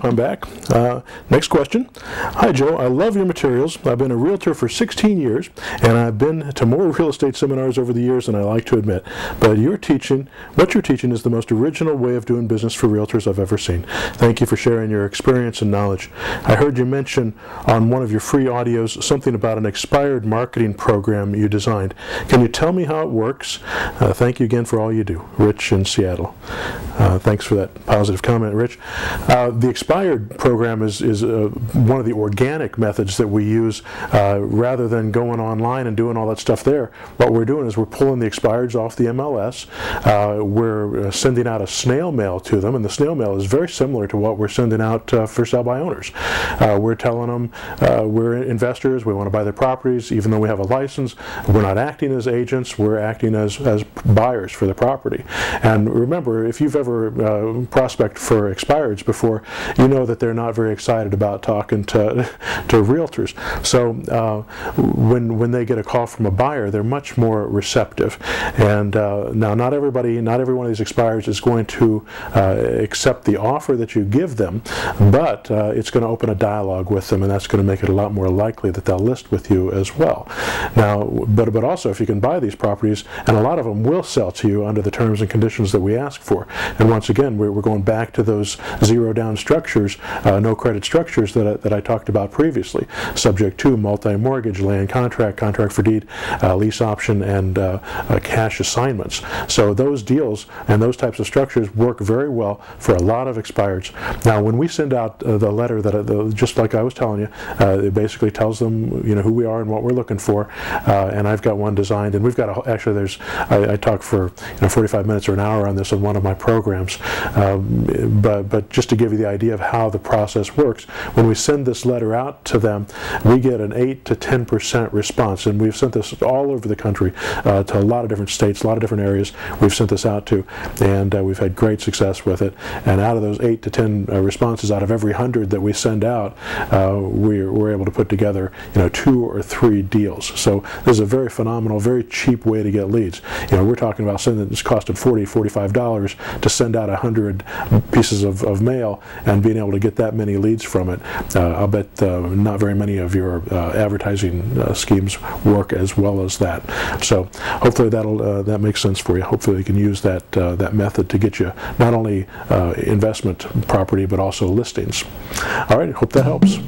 Crump. I'm back. Next question. Hi, Joe. I love your materials. I've been a realtor for 16 years, and I've been to more real estate seminars over the years than I like to admit. But what you're teaching is the most original way of doing business for realtors I've ever seen. Thank you for sharing your experience and knowledge. I heard you mention on one of your free audios something about an expired marketing program you designed. Can you tell me how it works? Thank you again for all you do. Rich in Seattle. Thanks for that positive comment, Rich. The expired program is one of the organic methods that we use rather than going online and doing all that stuff there. What we're doing is we're pulling the expireds off the MLS. We're sending out a snail mail to them, and the snail mail is very similar to what we're sending out for sell by owners. We're telling them we're investors, we want to buy their properties, even though we have a license. We're not acting as agents, we're acting as buyers for the property. And remember, if you've ever prospect for expireds before, you know that they're not very excited about talking to realtors. So when they get a call from a buyer, they're much more receptive. And now not every one of these expireds is going to accept the offer that you give them, but it's going to open a dialogue with them, and that's going to make it a lot more likely that they'll list with you as well. Now, but also if you can buy these properties, and a lot of them will sell to you under the terms and conditions that we ask for. And once again, we're going back to those zero-down structures, no-credit structures that I talked about previously, subject to multi-mortgage, land contract, contract for deed, lease option, and cash assignments. So those deals and those types of structures work very well for a lot of expireds. Now, when we send out the letter that, just like I was telling you, it basically tells them who we are and what we're looking for. And I've got one designed, and we've got I talk for 45 minutes or an hour on this on one of my programs. But just to give you the idea of how the process works, when we send this letter out to them, we get an 8 to 10% response, and we've sent this all over the country to a lot of different states, a lot of different areas we've sent this out to, and we've had great success with it. And out of those 8 to 10 responses, out of every 100 that we send out, we're able to put together 2 or 3 deals. So this is a very phenomenal, very cheap way to get leads. We're talking about something that's costed $40, $45 to send out 100 pieces of mail and being able to get that many leads from it. I'll bet not very many of your advertising schemes work as well as that. So hopefully that makes sense for you. Hopefully you can use that method to get you not only investment property but also listings. All right, hope that helps.